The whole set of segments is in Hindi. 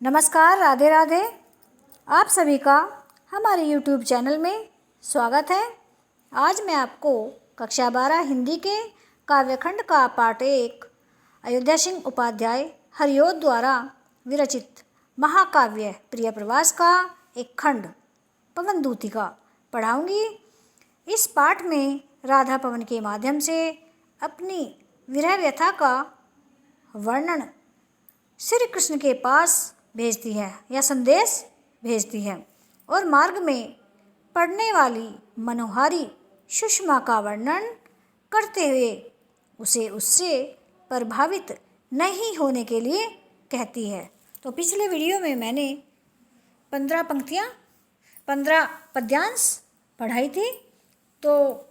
नमस्कार, राधे राधे। आप सभी का हमारे YouTube चैनल में स्वागत है। आज मैं आपको कक्षा 12 हिंदी के काव्यखंड का पाठ 1 अयोध्या सिंह उपाध्याय हरिओद द्वारा विरचित महाकाव्य प्रिय प्रवास का एक खंड पवनदूतिका पढ़ाऊंगी। इस पाठ में राधा पवन के माध्यम से अपनी विरह व्यथा का वर्णन श्री कृष्ण के पास भेजती है या संदेश भेजती है और मार्ग में पड़ने वाली मनोहारी सुषमा का वर्णन करते हुए उसे उससे प्रभावित नहीं होने के लिए कहती है। तो पिछले वीडियो में मैंने 15 पद्यांश पढ़ाई थी, तो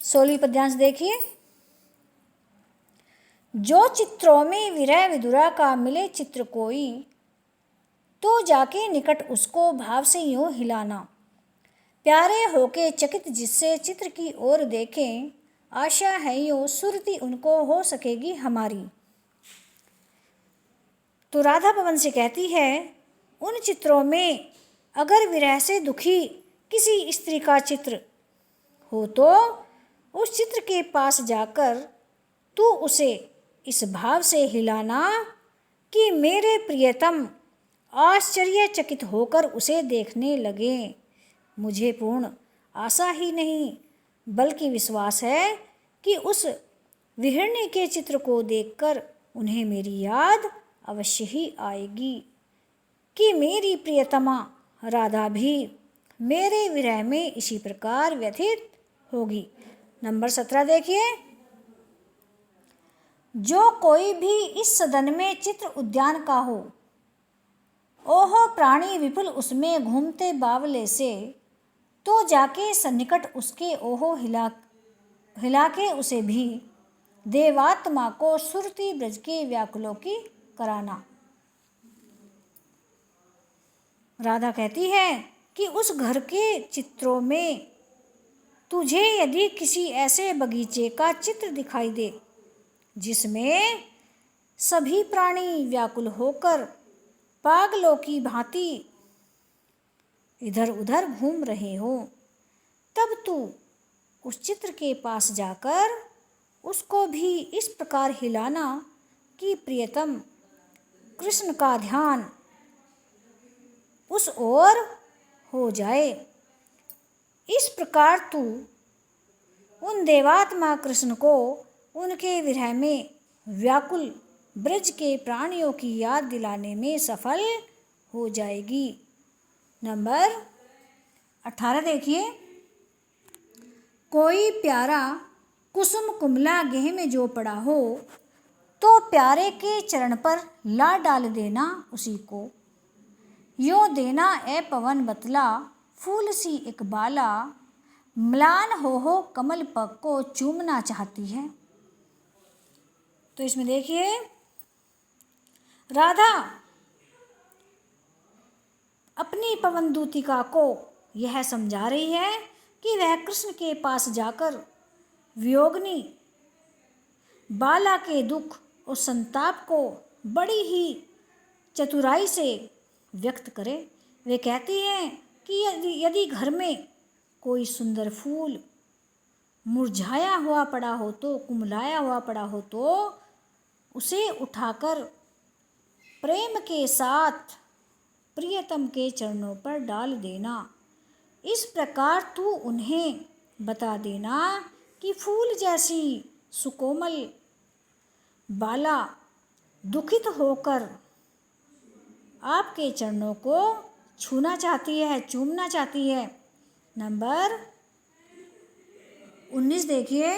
16वीं पद्यांश देखिए। जो चित्रों में विरह विधुरा का मिले चित्र कोई, तो जाके निकट उसको भाव से यूं हिलाना। प्यारे होके चकित जिससे चित्र की ओर देखें, आशा है यूं सुरती उनको हो सकेगी हमारी। तो राधा पवन से कहती है, उन चित्रों में अगर विरह से दुखी किसी स्त्री का चित्र हो तो उस चित्र के पास जाकर तू उसे इस भाव से हिलाना कि मेरे प्रियतम आश्चर्यचकित होकर उसे देखने लगे। मुझे पूर्ण आशा ही नहीं बल्कि विश्वास है कि उस विहरणी के चित्र को देखकर उन्हें मेरी याद अवश्य ही आएगी कि मेरी प्रियतमा राधा भी मेरे विरह में इसी प्रकार व्यथित होगी। नंबर 17 देखिए। जो कोई भी इस सदन में चित्र उद्यान का हो, ओहो प्राणी विपुल उसमें घूमते बावले से, तो जाके सन्निकट उसके ओहो हिला के उसे भी देवात्मा को सुरती ब्रज के व्याकुलों की कराना। राधा कहती है कि उस घर के चित्रों में तुझे यदि किसी ऐसे बगीचे का चित्र दिखाई दे जिसमें सभी प्राणी व्याकुल होकर पागलों की भांति इधर उधर घूम रहे हो, तब तू उस चित्र के पास जाकर उसको भी इस प्रकार हिलाना कि प्रियतम कृष्ण का ध्यान उस ओर हो जाए। इस प्रकार तू उन देवात्मा कृष्ण को उनके विरह में व्याकुल ब्रज के प्राणियों की याद दिलाने में सफल हो जाएगी। नंबर 18 देखिए। कोई प्यारा कुसुम कुमला गेह में जो पड़ा हो, तो प्यारे के चरण पर ला डाल देना उसी को। यूं देना ए पवन बतला फूल सी एक बाला, म्लान हो कमल पग को चूमना चाहती है। तो इसमें देखिए राधा अपनी पवनदूतिका को यह समझा रही है कि वह कृष्ण के पास जाकर वियोगनी बाला के दुख और संताप को बड़ी ही चतुराई से व्यक्त करे। वे कहती हैं कि यदि घर में कोई सुंदर फूल मुरझाया हुआ पड़ा हो, तो कुमलाया हुआ पड़ा हो, तो उसे उठाकर प्रेम के साथ प्रियतम के चरणों पर डाल देना। इस प्रकार तू उन्हें बता देना कि फूल जैसी सुकोमल बाला दुखित होकर आपके चरणों को छूना चाहती है, चूमना चाहती है। नंबर 19 देखिए।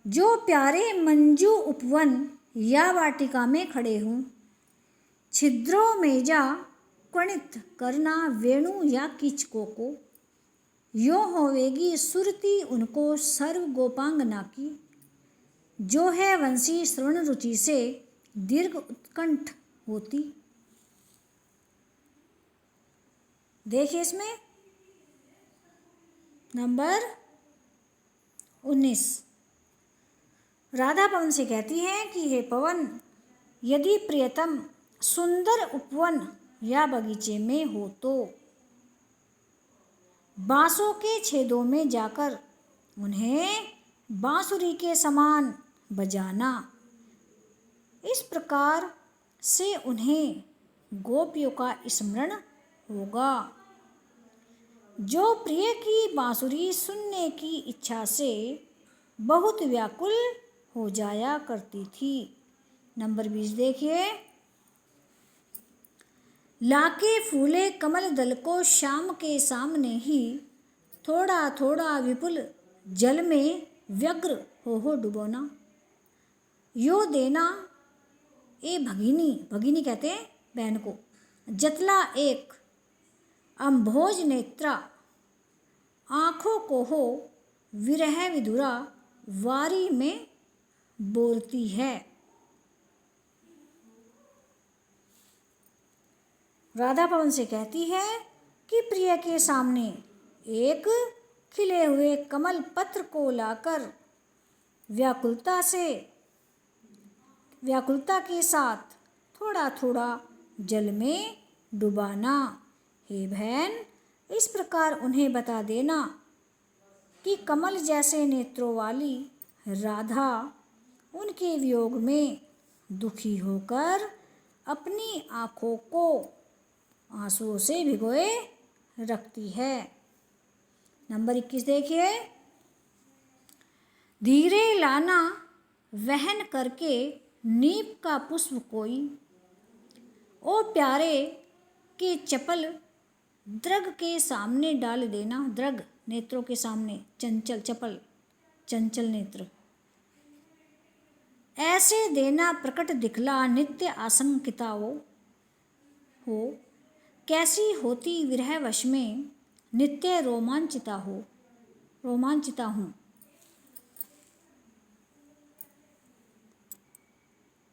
जो प्यारे मंजू उपवन या वाटिका में खड़े हों, छिद्रों में जा क्वणित करना वेणु या कीचकों को, यो होवेगी सुरती उनको सर्व गोपांगना की। जो है वंशी श्रवण रुचि से दीर्घ उत्कंठ होती। देखिए इसमें नंबर 19। राधा पवन से कहती है कि हे पवन, यदि प्रियतम सुंदर उपवन या बगीचे में हो तो बांसों के छेदों में जाकर उन्हें बांसुरी के समान बजाना। इस प्रकार से उन्हें गोपियों का स्मरण होगा, जो प्रिय की बांसुरी सुनने की इच्छा से बहुत व्याकुल हो जाया करती थी। नंबर 20 देखिए। लाके फूले कमल दल को श्याम के सामने ही, थोड़ा थोड़ा विपुल जल में व्यग्र हो डुबोना। यो देना ए भगिनी, भगिनी कहते हैं बहन को, जतला एक अम्भोज नेत्रा, आँखों को हो विरह विधुरा वारी में बोलती है। राधा पवन से कहती है कि प्रिय के सामने एक खिले हुए कमल पत्र को लाकर व्याकुलता के साथ थोड़ा थोड़ा जल में डुबाना। हे बहन, इस प्रकार उन्हें बता देना कि कमल जैसे नेत्रों वाली राधा उनके वियोग में दुखी होकर अपनी आँखों को आंसुओं से भिगोए रखती है। नंबर 21 देखिए। धीरे लाना वहन करके नीप का पुष्प कोई, ओ प्यारे के चपल द्रग के सामने डाल देना। द्रग नेत्रों के सामने, चंचल चपल, चंचल नेत्र। ऐसे देना प्रकट दिखला नित्य आशंकिता हो, कैसी होती विरह वश में नित्य रोमांचिता हूँ।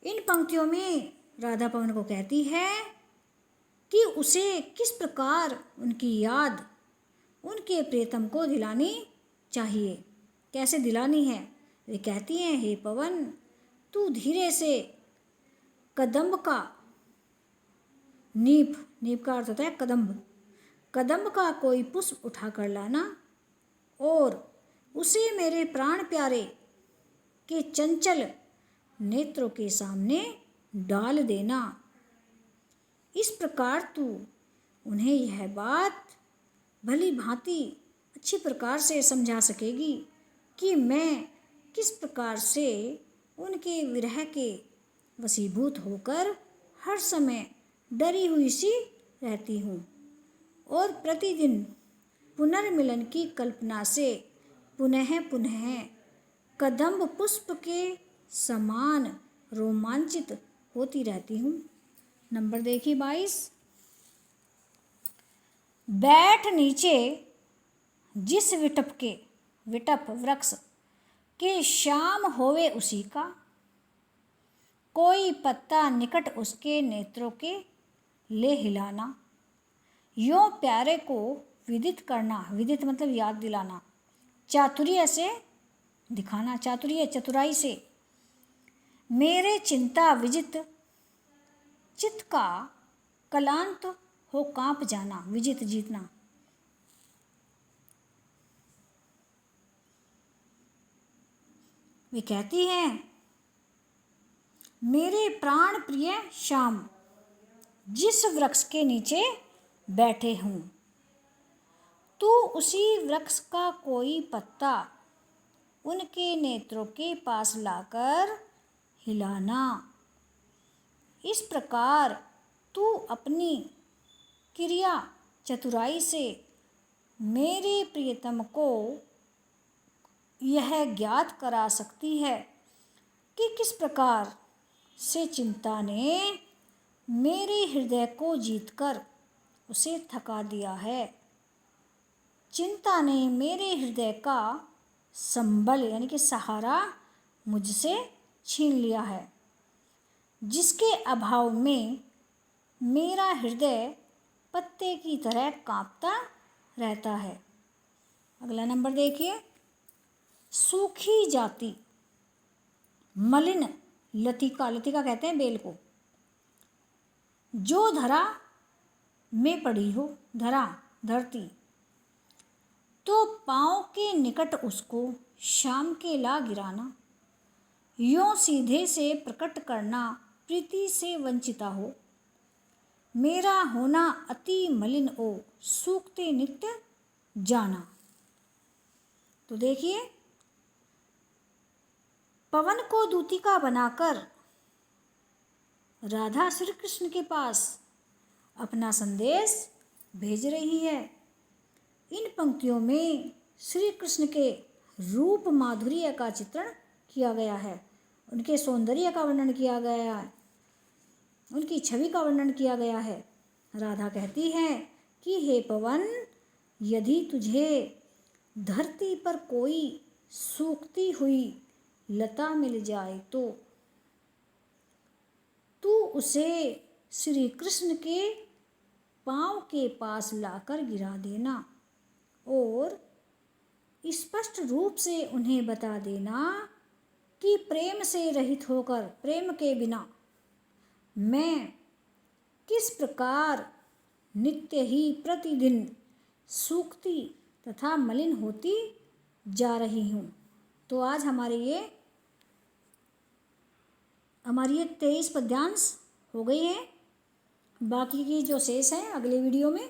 इन पंक्तियों में राधा पवन को कहती है कि उसे किस प्रकार उनकी याद उनके प्रियतम को दिलानी चाहिए, कैसे दिलानी है। वे कहती हैं, हे पवन, तू धीरे से कदम्ब का, नीप का अर्थ होता है कदम्ब का कोई पुष्प उठा कर लाना और उसे मेरे प्राण प्यारे के चंचल नेत्रों के सामने डाल देना। इस प्रकार तू उन्हें यह बात भली भांति अच्छी प्रकार से समझा सकेगी कि मैं किस प्रकार से उनके विरह के वशीभूत होकर हर समय डरी हुई सी रहती हूँ और प्रतिदिन पुनर्मिलन की कल्पना से पुनः कदम्ब पुष्प के समान रोमांचित होती रहती हूँ। नंबर देखिए 22। बैठ नीचे जिस विटप वृक्ष के श्याम होवे उसी का, कोई पत्ता निकट उसके नेत्रों के ले हिलाना। यो प्यारे को विदित करना, विदित मतलब याद दिलाना, चातुर्य से दिखाना, चातुर्य चतुराई से। मेरे चिंता विजित चित्त का कलांत हो कांप जाना, विजित जीतना। वे कहती हैं, मेरे प्राण प्रिय श्याम जिस वृक्ष के नीचे बैठे हूँ, तू उसी वृक्ष का कोई पत्ता उनके नेत्रों के पास लाकर हिलाना। इस प्रकार तू अपनी क्रिया चतुराई से मेरे प्रियतम को यह ज्ञात करा सकती है कि किस प्रकार से चिंता ने मेरे हृदय को जीतकर उसे थका दिया है। चिंता ने मेरे हृदय का संबल यानी कि सहारा मुझसे छीन लिया है, जिसके अभाव में मेरा हृदय पत्ते की तरह कांपता रहता है। अगला नंबर देखिए। सूखी जाति मलिन लतिका, लतिका कहते हैं बेल को, जो धरा में पड़ी हो, धरा धरती, तो पाँव के निकट उसको शाम के ला गिराना, यों सीधे से प्रकट करना प्रीति से वंचिता हो, मेरा होना अति मलिन ओ सूखते नित्य जाना। तो देखिए, पवन को दूतिका बनाकर राधा श्री कृष्ण के पास अपना संदेश भेज रही है। इन पंक्तियों में श्री कृष्ण के रूप माधुर्य का चित्रण किया गया है, उनके सौंदर्य का वर्णन किया गया है, उनकी छवि का वर्णन किया गया है। राधा कहती है कि हे पवन, यदि तुझे धरती पर कोई सूखती हुई लता मिल जाए तो तू उसे श्री कृष्ण के पाँव के पास लाकर गिरा देना और स्पष्ट रूप से उन्हें बता देना कि प्रेम से रहित होकर, प्रेम के बिना मैं किस प्रकार नित्य ही प्रतिदिन सूखती तथा मलिन होती जा रही हूँ। तो आज हमारी ये 23 पद्यांश हो गई है। बाकी की जो शेष है अगले वीडियो में